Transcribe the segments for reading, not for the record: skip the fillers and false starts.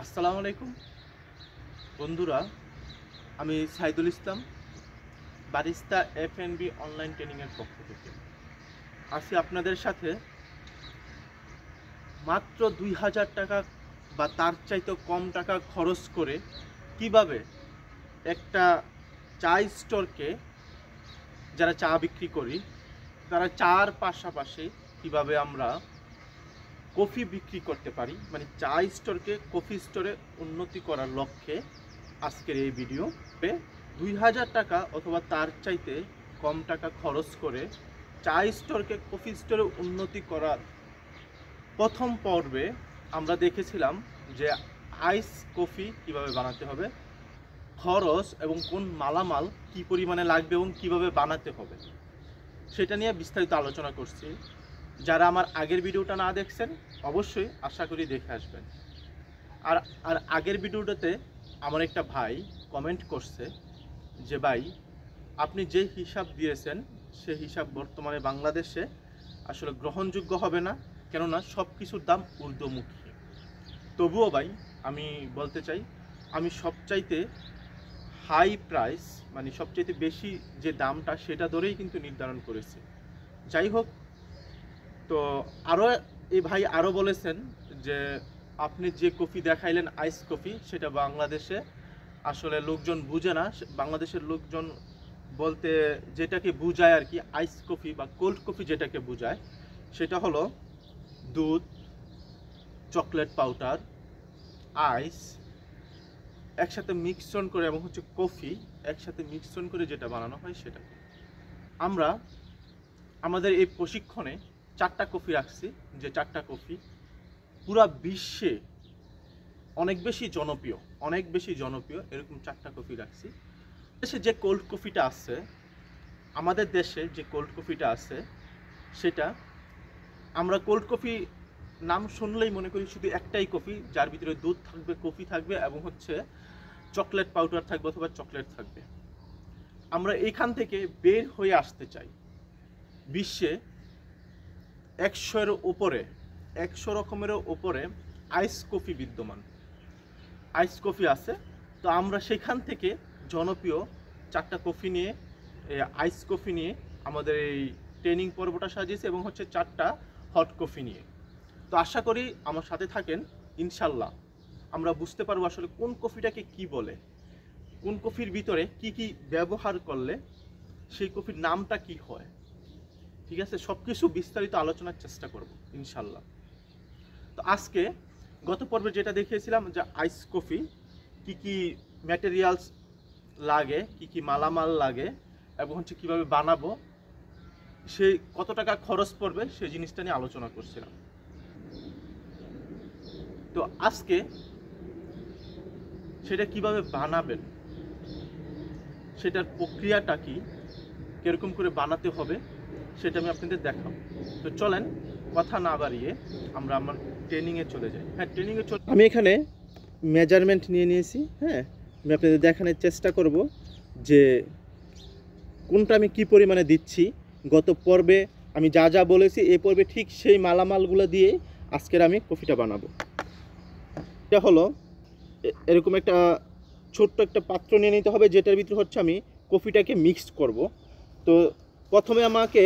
আসসালামু আলাইকুম বন্ধুরা, আমি সাইদুল ইসলাম, বারিস্তা এফএনবি অনলাইন ট্রেনিংয়ের পক্ষ থেকে আছি আপনাদের সাথে। মাত্র 2000 টাকা বা তার চাইতে কম টাকা খরচ করে কিভাবে একটা চা স্টোরকে, যারা চা বিক্রি করি তারা চার পাশাপাশি কিভাবে আমরা কফি বিক্রি করতে পারি, মানে চা স্টোরকে কফি স্টোরে উন্নতি করার লক্ষ্যে আজকের এই ভিডিও। 2000 টাকা অথবা তার চাইতে কম টাকা খরচ করে চা স্টোরকে কফি স্টোরে উন্নতি করার প্রথম পর্বে আমরা দেখেছিলাম যে আইস কফি কিভাবে বানাতে হবে, খরচ এবং কোন মালামাল কি পরিমাণে লাগবে এবং কিভাবে বানাতে হবে সেটা নিয়ে বিস্তারিত আলোচনা করছি। যারা আমার আগের ভিডিওটা না দেখছেন অবশ্যই আশা করি দেখে আসবেন। আর আর আগের ভিডিওটাতে আমার একটা ভাই কমেন্ট করছে যে ভাই, আপনি যে হিসাব দিয়েছেন সে হিসাব বর্তমানে বাংলাদেশে আসলে গ্রহণযোগ্য হবে না, কেননা সব কিছুর দাম ঊর্ধ্বমুখী। তবুও ভাই আমি বলতে চাই, আমি সবচাইতে হাই প্রাইস, মানে সবচাইতে বেশি যে দামটা সেটা ধরেই কিন্তু নির্ধারণ করেছি। যাই হোক, তো আরও এই ভাই আরও বলেছেন যে আপনি যে কফি দেখাইলেন আইস কফি, সেটা বাংলাদেশে আসলে লোকজন বুঝে না। বাংলাদেশের লোকজন বলতে যেটাকে বুঝায় আর কি, আইস কফি বা কোল্ড কফি যেটাকে বুঝায় সেটা হলো দুধ, চকলেট পাউডার, আইস একসাথে মিক্সন করে এবং হচ্ছে কফি একসাথে মিক্সন করে যেটা বানানো হয় সেটা। আমরা আমাদের এই প্রশিক্ষণে 4টা কফি রাখছি, যে 4টা কফি পুরা বিশ্বে অনেক বেশি জনপ্রিয় এরকম 4টা কফি রাখছি। দেশে যে কোল্ড কফিটা আছে, আমাদের দেশে যে কোল্ড কফিটা আছে সেটা আমরা কোল্ড কফি নাম শুনলেই মনে করি শুধু একটাই কফি, যার ভিতরে দুধ থাকবে, কফি থাকবে এবং হচ্ছে চকলেট পাউডার থাকবে অথবা চকলেট থাকবে। আমরা এইখান থেকে বের হয়ে আসতে চাই। বিশ্বে 100 রকমেরও উপরে আইস কফি বিদ্যমান, আইস কফি আছে। তো আমরা সেখান থেকে জনপ্রিয় 4টা কফি নিয়ে, আইস কফি নিয়ে আমাদের এই ট্রেনিং পর্বটা সাজিয়েছি এবং হচ্ছে 4টা হট কফি নিয়ে। তো আশা করি আমার সাথে থাকেন, ইনশাল্লাহ আমরা বুঝতে পারবো আসলে কোন কফিটাকে কি বলে, কোন কফির ভিতরে কি কি ব্যবহার করলে সেই কফির নামটা কি হয়। ঠিক আছে, সব কিছু বিস্তারিত আলোচনার চেষ্টা করব ইনশাল্লাহ। তো আজকে গত পর্বে যেটা দেখিয়েছিলাম যে আইস কফি কি কি ম্যাটেরিয়ালস লাগে, কি কি মালামাল লাগে এবং হচ্ছে কীভাবে বানাবো, সেই কত টাকা খরচ পড়বে সেই জিনিসটা নিয়ে আলোচনা করছিলাম। তো আজকে সেটা কিভাবে বানাবেন, সেটার প্রক্রিয়াটা কি, কীরকম করে বানাতে হবে সেটা আমি আপনাদের দেখাবো। তো চলেন কথা না বাড়িয়ে আমরা আমার ট্রেনিংয়ে চলে যাই। হ্যাঁ, ট্রেনিংয়ে আমি এখানে মেজারমেন্ট নিয়ে নিয়েছি। হ্যাঁ, আমি আপনাদের দেখানোর চেষ্টা করব যে কোনটা আমি কি পরিমাণে দিচ্ছি। গত পর্বে আমি যা যা বলেছি এই পর্বে ঠিক সেই মালামালগুলো দিয়ে আজকের আমি কফিটা বানাবো। এটা হলো এরকম একটা ছোট্ট একটা পাত্র নিয়ে নিতে হবে, যেটার ভিতরে হচ্ছে আমি কফিটাকে মিক্সড করব। তো প্রথমে আমাকে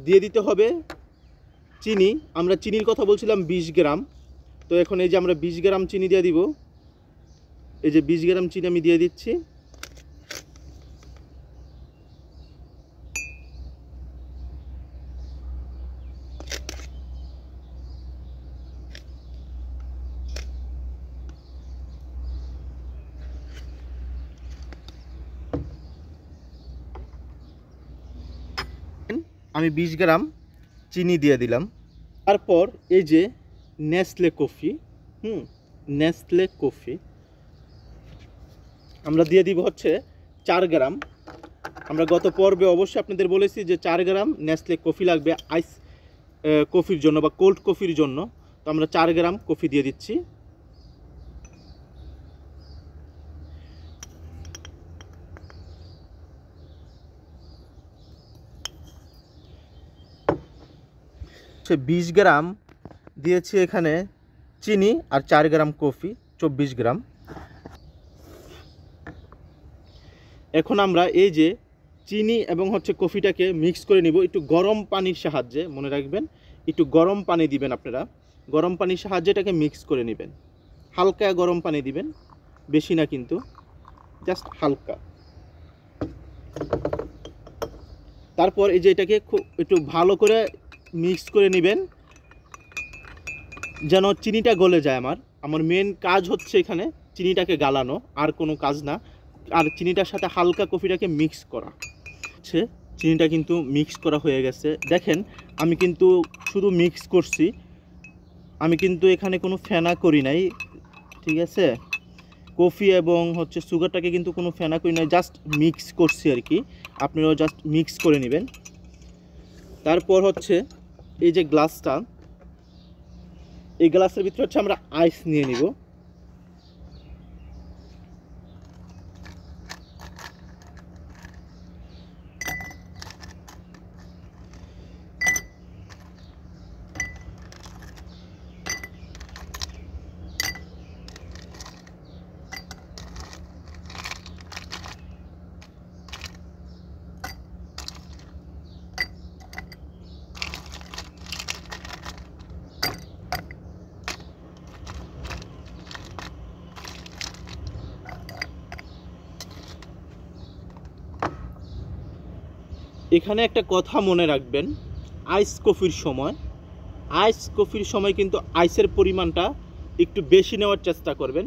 দিয়ে দিতে হবে চিনি। আমরা চিনির কথা বলছিলাম 20 গ্রাম। তো এখন এই যে আমরা 20 গ্রাম চিনি দিয়ে দিব। এই যে 20 গ্রাম চিনি আমি দিয়ে দিচ্ছি। আমি 20 গ্রাম চিনি দিয়ে দিলাম। তারপর এই যে নেসলে কফি, নেসলে কফি আমরা দিয়ে দিব হচ্ছে 4 গ্রাম। আমরা গত পর্বে অবশ্যই আপনাদের বলেছি যে 4 গ্রাম নেসলে কফি লাগবে আইস কফির জন্য বা কোল্ড কফির জন্য। তো আমরা 4 গ্রাম কফি দিয়ে দিচ্ছি। সে 20 গ্রাম দিয়েছি এখানে চিনি আর 4 গ্রাম কফি। 24 গ্রাম। এখন আমরা এই যে চিনি এবং হচ্ছে কফিটাকে মিক্স করে নিব একটু গরম পানির সাহায্যে। মনে রাখবেন একটু গরম পানি দিবেন আপনারা, গরম পানির সাহায্যে এটাকে মিক্স করে নেবেন। হালকা গরম পানি দিবেন, বেশি না কিন্তু, জাস্ট হালকা। তারপর এই যে এটাকে খুব একটু ভালো করে মিক্স করে নেবেন যেন চিনিটা গলে যায়। আমার মেন কাজ হচ্ছে এখানে চিনিটাকে গালানো, আর কোনো কাজ না। আর চিনিটার সাথে হালকা কফিটাকে মিক্স করা হচ্ছে। চিনিটা কিন্তু মিক্স করা হয়ে গেছে, দেখেন আমি কিন্তু শুধু মিক্স করছি, আমি কিন্তু এখানে কোনো ফেনা করি নাই, ঠিক আছে। কফি এবং হচ্ছে সুগারটাকে কিন্তু কোনো ফেনা করি নাই, জাস্ট মিক্স করছি আর কি। আপনারাও জাস্ট মিক্স করে নেবেন। তারপর হচ্ছে এই যে গ্লাসটা, এই গ্লাসের ভিতরে হচ্ছে আমরা আইস নিয়ে নিব। এখানে একটা কথা মনে রাখবেন, আইস কফির সময় কিন্তু আইসের পরিমাণটা একটু বেশি নেওয়ার চেষ্টা করবেন।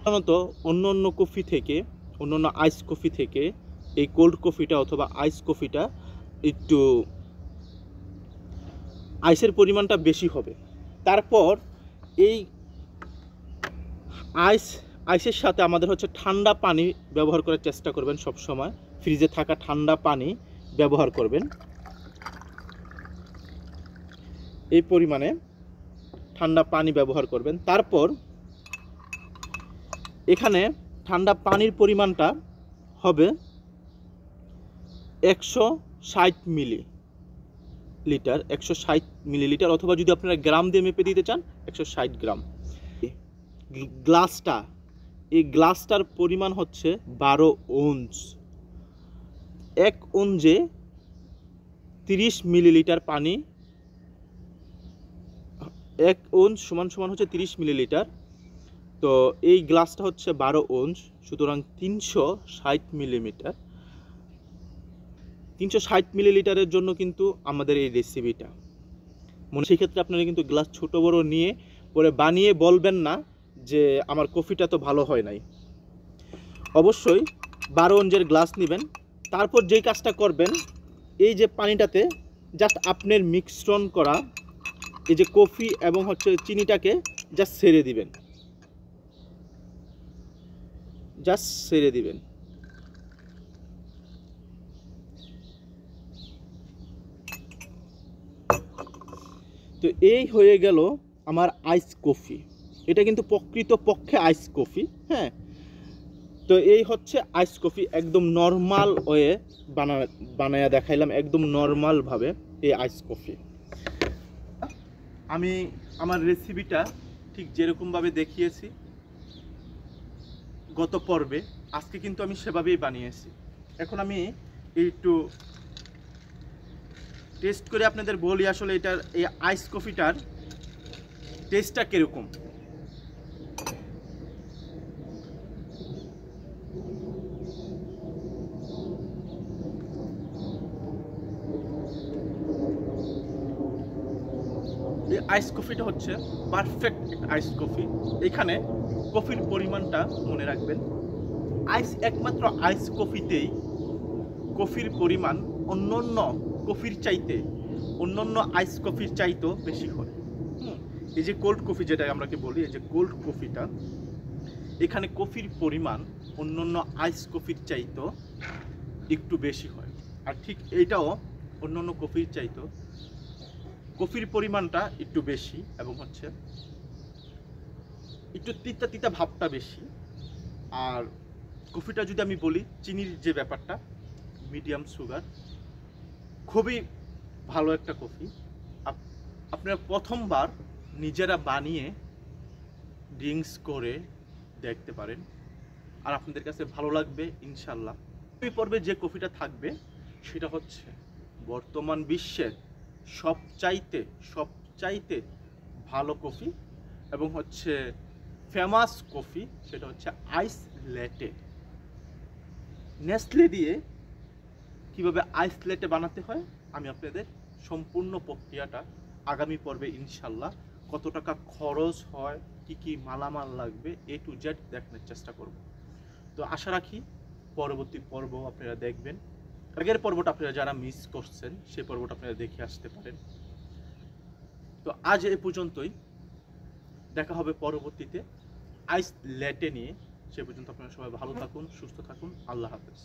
সাধারণত অন্য আইস কফি থেকে এই কোল্ড কফিটা অথবা আইস কফিটা একটু আইসের পরিমাণটা বেশি হবে। তারপর এই আইসের সাথে আমাদের হচ্ছে ঠান্ডা পানি ব্যবহার করার চেষ্টা করবেন। সব সময় ফ্রিজে থাকা ঠান্ডা পানি ব্যবহার করবেন, এই পরিমাণে ঠান্ডা পানি ব্যবহার করবেন। তারপর এখানে ঠান্ডা পানির পরিমাণটা হবে 160 মিলিলিটার, 160 মিলিলিটার, অথবা যদি আপনারা গ্রাম দিয়ে মেপে দিতে চান 160 গ্রাম। এই গ্লাসটার পরিমাণ হচ্ছে 12 আউন্স। 1 আউন্সে 30 মিলিলিটার পানি, 1 আউন্স সমান হচ্ছে 30 মিলিলিটার। তো এই গ্লাসটা হচ্ছে 12 আউন্স, সুতরাং 360 মিলিলিটার। 360 মিলিলিটারের জন্য কিন্তু আমাদের এই রেসিপিটা। সেক্ষেত্রে আপনারা কিন্তু গ্লাস ছোট বড় নিয়ে পরে বানিয়ে বলবেন না যে আমার কফিটা তো ভালো হয় নাই। অবশ্যই 12 আউন্সের গ্লাস নেবেন। তারপর যেই কাজটা করবেন, এই যে পানিটাতে জাস্ট আপনার মিশ্রণ করা এই যে কফি এবং হচ্ছে চিনিটাকে জাস্ট ছেড়ে দিবেন, তো এই হয়ে গেল আমার আইস কফি। এটা কিন্তু প্রকৃতপক্ষে আইস কফি, হ্যাঁ। তো এই হচ্ছে আইস কফি, একদম নর্মাল ওয়ে বানায়া দেখাইলাম, একদম নর্মালভাবে এই আইস কফি। আমি আমার রেসিপিটা ঠিক যেরকমভাবে দেখিয়েছি গত পর্বে, আজকে কিন্তু আমি সেভাবেই বানিয়েছি। এখন আমি একটু টেস্ট করে আপনাদের বলি আসলে এটার এই আইস কফিটার টেস্টটা কীরকম। এই আইস কফিটা হচ্ছে পারফেক্ট আইস কফি। এখানে কফির পরিমাণটা মনে রাখবেন, একমাত্র আইস কফিতেই কফির পরিমাণ অন্যান্য আইস কফির চাইতেও বেশি হয়। এই যে কোল্ড কফি যেটা আমরাকে বলি, এই যে কোল্ড কফিটা, এখানে কফির পরিমাণ অন্যান্য আইস কফির চাইতেও একটু বেশি হয়। আর ঠিক এইটাও অন্যান্য কফির চাইতেও কফির পরিমাণটা একটু বেশি এবং হচ্ছে একটু তিতা ভাবটা বেশি। আর কফিটা যদি আমি বলি, চিনির যে ব্যাপারটা, মিডিয়াম সুগার, খুবই ভালো একটা কফি। আপনারা প্রথমবার নিজেরা বানিয়ে ড্রিঙ্কস করে দেখতে পারেন, আর আপনাদের কাছে ভালো লাগবে ইনশাল্লাহ। এই পর্বে যে কফিটা থাকবে সেটা হচ্ছে বর্তমান বিশ্বের সবচাইতে ভালো কফি এবং হচ্ছে ফেমাস কফি, সেটা হচ্ছে আইস ল্যাটে। নেসলে দিয়ে কিভাবে আইস ল্যাটে বানাতে হয় আমি আপনাদের সম্পূর্ণ প্রক্রিয়াটা আগামী পর্বে ইনশাল্লাহ, কত টাকা খরচ হয়, কি কি মালামাল লাগবে, A to Z দেখানোর চেষ্টা করব। তো আশা রাখি পরবর্তী পর্ব আপনারা দেখবেন। আগের পর্বটা আপনারা যারা মিস করছেন সেই পর্বটা আপনারা দেখে আসতে পারেন। তো আজ এই পর্যন্তই, দেখা হবে পরবর্তীতে আইস ল্যাটে নিয়ে। সে পর্যন্ত আপনারা সবাই ভালো থাকুন, সুস্থ থাকুন, আল্লাহ হাফেজ।